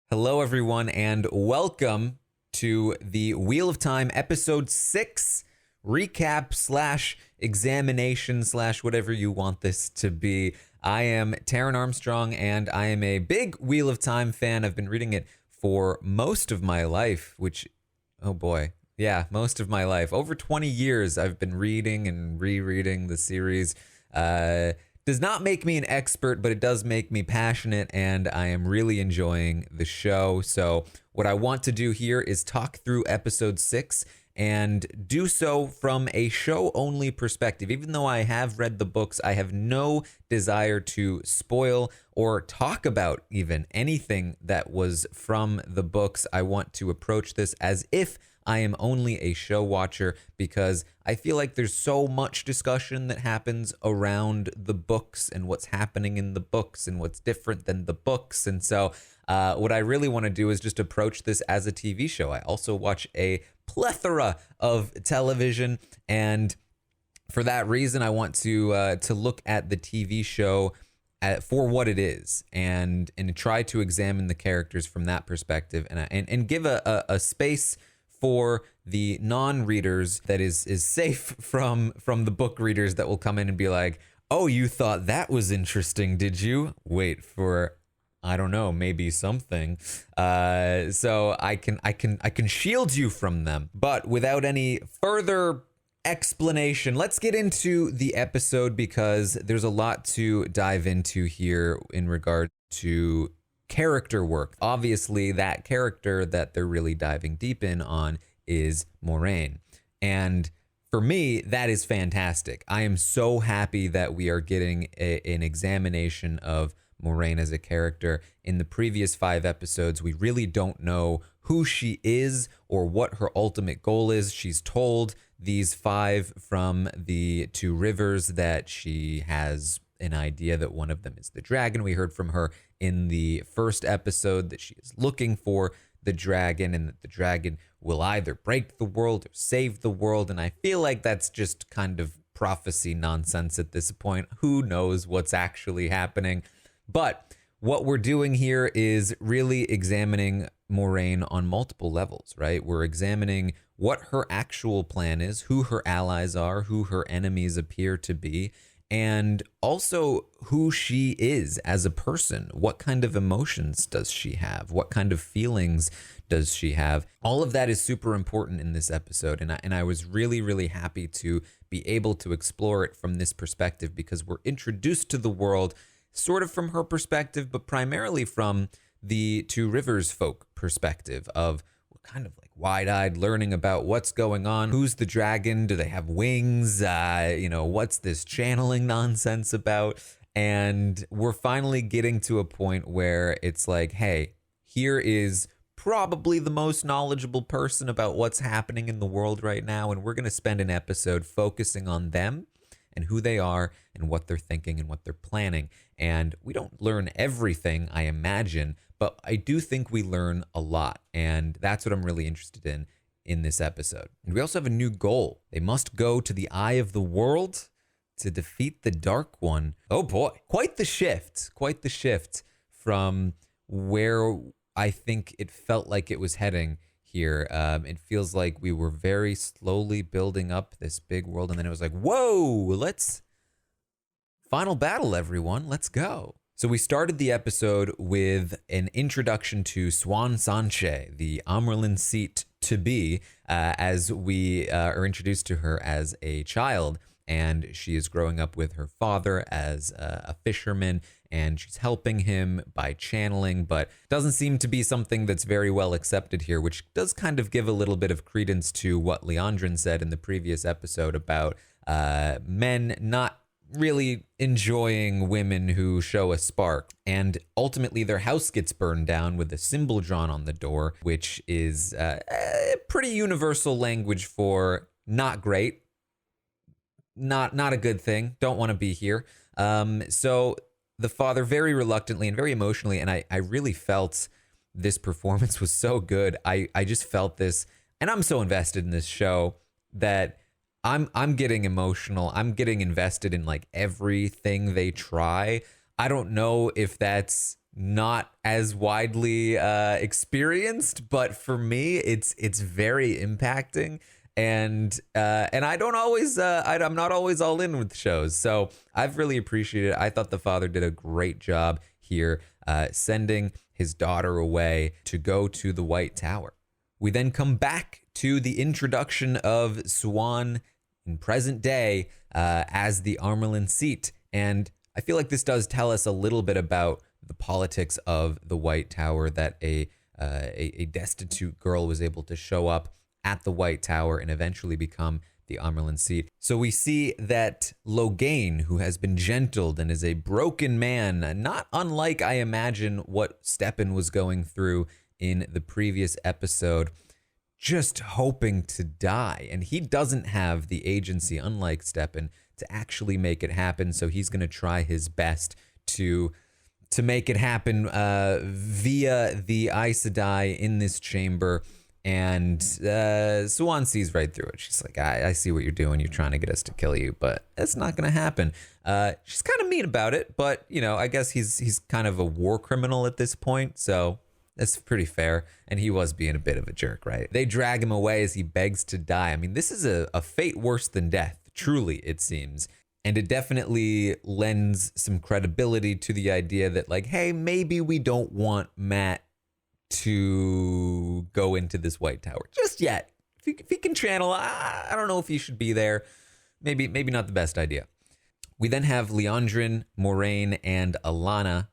Hello, everyone, and welcome to the Wheel of Time episode 6 recap slash examination slash whatever you want this to be. I am Taran Armstrong, and I am a big Wheel of Time fan. I've been reading it for most of my life, which, oh boy, yeah, most of my life. Over 20 years, I've been reading and rereading the series. Does not make me an expert, but it does make me passionate, and I am really enjoying the show. So what I want to do here is talk through episode 6 and do so from a show-only perspective. Even though I have read the books, I have no desire to spoil or talk about even anything that was from the books. I want to approach this as if I am only a show watcher, because I feel like there's so much discussion that happens around the books and what's happening in the books and what's different than the books. And so what I really want to do is just approach this as a TV show. I also watch a plethora of television, and for that reason, I want to look at the TV show for what it is, and try to examine the characters from that perspective, and give a space for the non-readers that is safe from the book readers that will come in and be like, oh, you thought that was interesting, did you? Wait for, I don't know, maybe something. So I can shield you from them. But without any further explanation, let's get into the episode, because there's a lot to dive into here in regard to character work. Obviously, that character that they're really diving deep in on is Moiraine. And for me, that is fantastic. I am so happy that we are getting an examination of Moiraine as a character. In the previous 5 episodes, we really don't know who she is or what her ultimate goal is. She's told these 5 from the 2 rivers that she has an idea that one of them is the dragon. We heard from her in the first episode that she is looking for the dragon, and that the dragon will either break the world or save the world. And I feel like that's just kind of prophecy nonsense at this point. Who knows what's actually happening? But what we're doing here is really examining Moiraine on multiple levels, right? We're examining what her actual plan is, who her allies are, who her enemies appear to be, and also who she is as a person. What kind of emotions does she have? What kind of feelings does she have? All of that is super important in this episode, and I was really, really happy to be able to explore it from this perspective, because we're introduced to the world sort of from her perspective, but primarily from the 2 Rivers folk perspective of kind of like wide-eyed learning about what's going on. Who's the dragon? Do they have wings? What's this channeling nonsense about? And we're finally getting to a point where it's like, hey, here is probably the most knowledgeable person about what's happening in the world right now, and we're going to spend an episode focusing on them and who they are and what they're thinking and what they're planning. And we don't learn everything, I imagine, but I do think we learn a lot. And that's what I'm really interested in this episode. And we also have a new goal. They must go to the eye of the world to defeat the Dark One. Oh boy, quite the shift from where I think it felt like it was heading here. It feels like we were very slowly building up this big world, and then it was like, whoa, final battle, everyone, let's go. So we started the episode with an introduction to Siuan Sanche, the Amyrlin seat to be, as we are introduced to her as a child, and she is growing up with her father as a fisherman, and she's helping him by channeling, but doesn't seem to be something that's very well accepted here, which does kind of give a little bit of credence to what Leandrin said in the previous episode about men not really enjoying women who show a spark. And ultimately their house gets burned down with a symbol drawn on the door, which is pretty universal language for not great, not a good thing, don't want to be here. So the father, very reluctantly and very emotionally, and I really felt this performance was so good. I just felt this, and I'm so invested in this show that I'm getting emotional. I'm getting invested in like everything they try. I don't know if that's not as widely experienced, but for me, it's very impacting. And I don't always I'm not always all in with shows, so I've really appreciated it. I thought the father did a great job here, sending his daughter away to go to the White Tower. We then come back to the introduction of Siuan in present day as the Armelin seat, and I feel like this does tell us a little bit about the politics of the White Tower, that a destitute girl was able to show up at the White Tower and eventually become the Armelin seat. So we see that Logain, who has been gentled and is a broken man, not unlike, I imagine, what Stepan was going through in the previous episode, just hoping to die. And he doesn't have the agency, unlike Stepan, to actually make it happen. So he's going to try his best to make it happen via the Aes Sedai in this chamber. And Siuan sees right through it. She's like, I see what you're doing. You're trying to get us to kill you, but it's not going to happen. She's kind of mean about it, but, you know, I guess he's kind of a war criminal at this point, so that's pretty fair. And he was being a bit of a jerk, right? They drag him away as he begs to die. I mean, this is a fate worse than death, truly, it seems. And it definitely lends some credibility to the idea that, like, hey, maybe we don't want Mat to go into this White Tower just yet. If he can channel, I don't know if he should be there. Maybe not the best idea. We then have Liandrin, Moiraine, and Alanna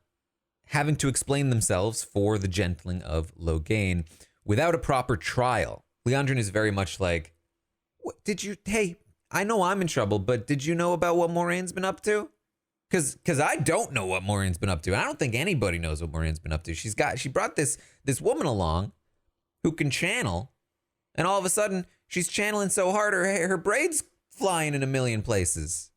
having to explain themselves for the gentling of Logain without a proper trial. Liandrin is very much like, what did you, hey, I know I'm in trouble, but did you know about what Moraine's been up to? Because I don't know what Moraine's been up to. I don't think anybody knows what Moraine's been up to. She brought this woman along who can channel, and all of a sudden she's channeling so hard her braid's flying in a million places.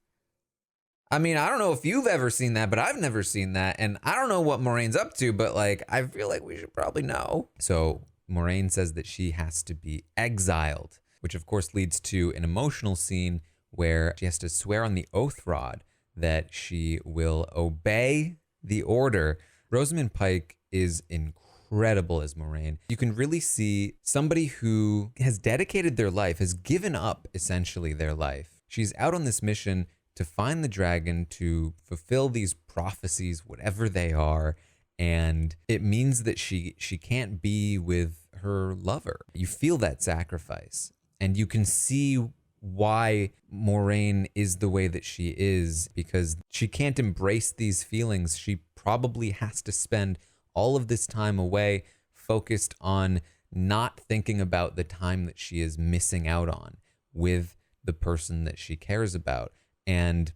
I mean, I don't know if you've ever seen that, but I've never seen that, and I don't know what Moraine's up to, but like I feel like we should probably know. So Moiraine says that she has to be exiled, which of course leads to an emotional scene where she has to swear on the oath rod that she will obey the order. Rosamund Pike is incredible as Moiraine. You can really see somebody who has dedicated their life, has given up essentially their life. She's out on this mission to find the dragon, to fulfill these prophecies, whatever they are, and it means that she can't be with her lover. You feel that sacrifice, and you can see why Moiraine is the way that she is, because she can't embrace these feelings. She probably has to spend all of this time away focused on not thinking about the time that she is missing out on with the person that she cares about. And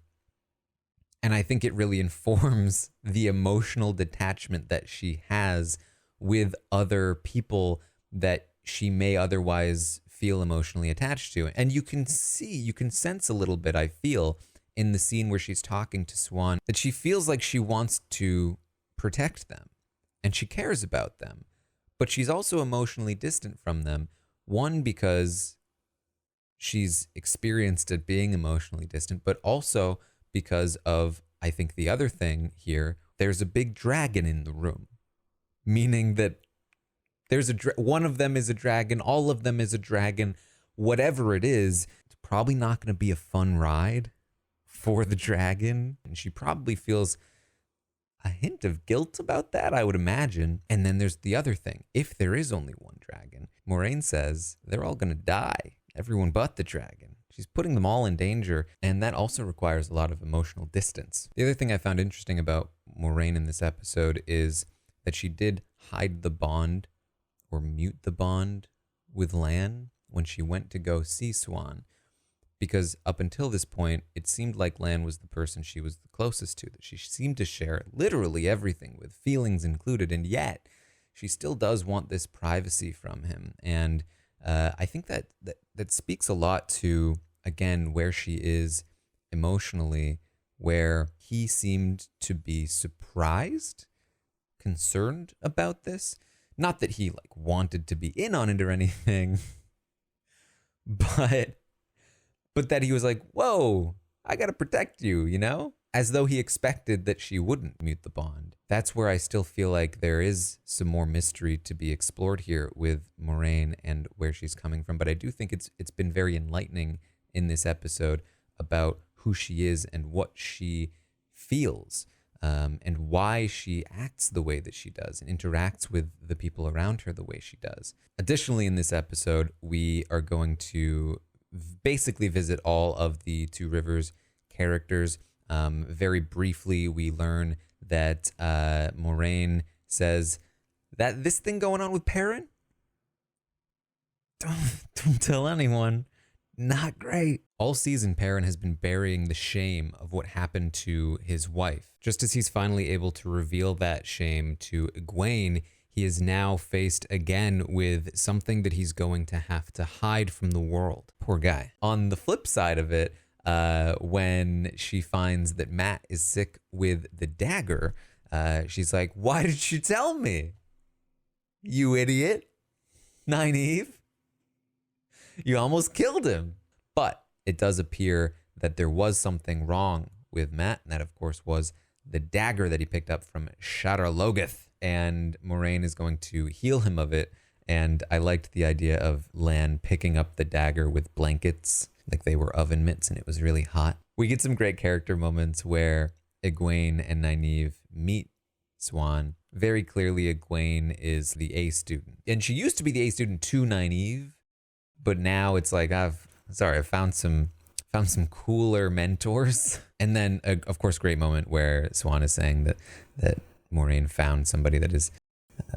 I think it really informs the emotional detachment that she has with other people that she may otherwise feel emotionally attached to. And you can sense a little bit, I feel, in the scene where she's talking to Siuan, that she feels like she wants to protect them and she cares about them, but she's also emotionally distant from them. One, because she's experienced at being emotionally distant, but also because of, I think the other thing here, there's a big dragon in the room, meaning that one of them is a dragon, all of them is a dragon, whatever it is, it's probably not going to be a fun ride for the dragon. And she probably feels a hint of guilt about that, I would imagine. And then there's the other thing. If there is only one dragon, Moiraine says they're all going to die, everyone but the dragon. She's putting them all in danger, and that also requires a lot of emotional distance. The other thing I found interesting about Moiraine in this episode is that she did hide the bond or mute the bond with Lan when she went to go see Siuan, because up until this point, it seemed like Lan was the person she was the closest to, that she seemed to share literally everything with, feelings included, and yet she still does want this privacy from him. And I think that speaks a lot to, again, where she is emotionally, where he seemed to be surprised, concerned about this. Not that he like wanted to be in on it or anything, but that he was like, whoa, I got to protect you, you know? as though he expected that she wouldn't mute the bond. That's where I still feel like there is some more mystery to be explored here with Moiraine and where she's coming from. But I do think it's been very enlightening in this episode about who she is and what she feels, and why she acts the way that she does and interacts with the people around her the way she does. Additionally, in this episode, we are going to basically visit all of the Two Rivers characters. Very briefly, we learn that Moiraine says that this thing going on with Perrin, don't tell anyone. Not great. All season, Perrin has been burying the shame of what happened to his wife. Just as he's finally able to reveal that shame to Egwene, he is now faced again with something that he's going to have to hide from the world. Poor guy. On the flip side of it, when she finds that Mat is sick with the dagger, she's like, why did you tell me? You idiot. Nynaeve. You almost killed him. But it does appear that there was something wrong with Mat, and that, of course, was the dagger that he picked up from Shadar Logoth. And Moiraine is going to heal him of it. And I liked the idea of Lan picking up the dagger with blankets, like they were oven mitts, and it was really hot. We get some great character moments where Egwene and Nynaeve meet Siuan. Very clearly, Egwene is the A student. And she used to be the A student to Nynaeve, but now it's like, I've found some cooler mentors. And then, of course, great moment where Siuan is saying that Moiraine found somebody that is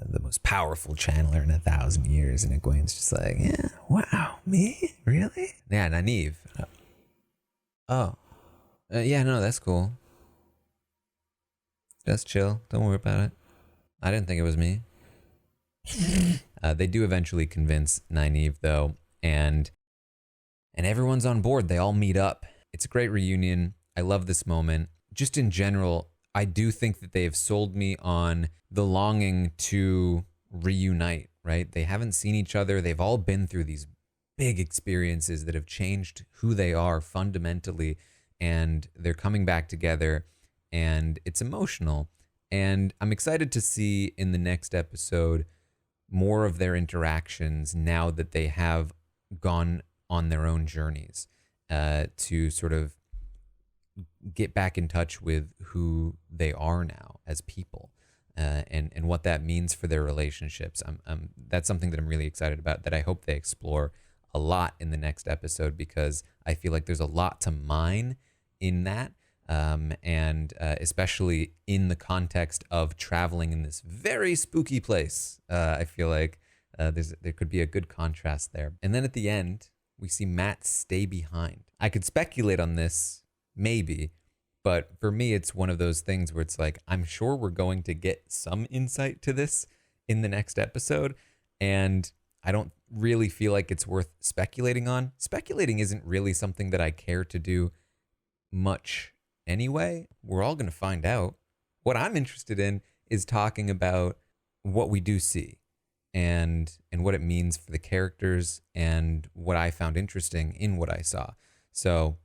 the most powerful channeler in 1,000 years. And Egwene's just like, yeah, wow, me? Really? Yeah, Nynaeve. Yeah, no, that's cool. Just chill. Don't worry about it. I didn't think it was me. They do eventually convince Nynaeve, though, and everyone's on board. They all meet up. It's a great reunion. I love this moment. Just in general, I do think that they have sold me on the longing to reunite, right? They haven't seen each other. They've all been through these big experiences that have changed who they are fundamentally, and they're coming back together, and it's emotional. And I'm excited to see in the next episode more of their interactions now that they have gone on their own journeys, to sort of get back in touch with who they are now as people, and what that means for their relationships. That's something that I'm really excited about, that I hope they explore a lot in the next episode, because I feel like there's a lot to mine in that, and especially in the context of traveling in this very spooky place. I feel like there could be a good contrast there. And then at the end, we see Mat stay behind. I could speculate on this, maybe, but for me, it's one of those things where it's like, I'm sure we're going to get some insight to this in the next episode, and I don't really feel like it's worth speculating on. Speculating isn't really something that I care to do much anyway. We're all going to find out. What I'm interested in is talking about what we do see, and what it means for the characters, and what I found interesting in what I saw. So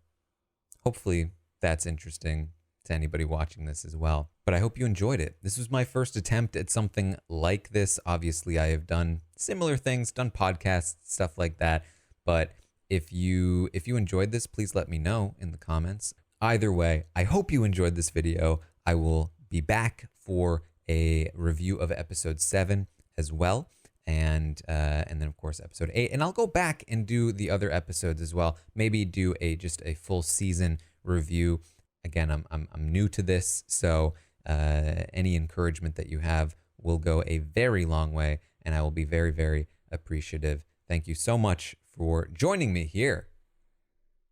hopefully that's interesting to anybody watching this as well. But I hope you enjoyed it. This was my first attempt at something like this. Obviously, I have done similar things, done podcasts, stuff like that. But if you enjoyed this, please let me know in the comments. Either way, I hope you enjoyed this video. I will be back for a review of episode 7 as well. And then, of course, episode 8. And I'll go back and do the other episodes as well. Maybe do just a full season review. Again, I'm new to this, so any encouragement that you have will go a very long way, and I will be very, very appreciative. Thank you so much for joining me here.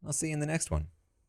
I'll see you in the next one.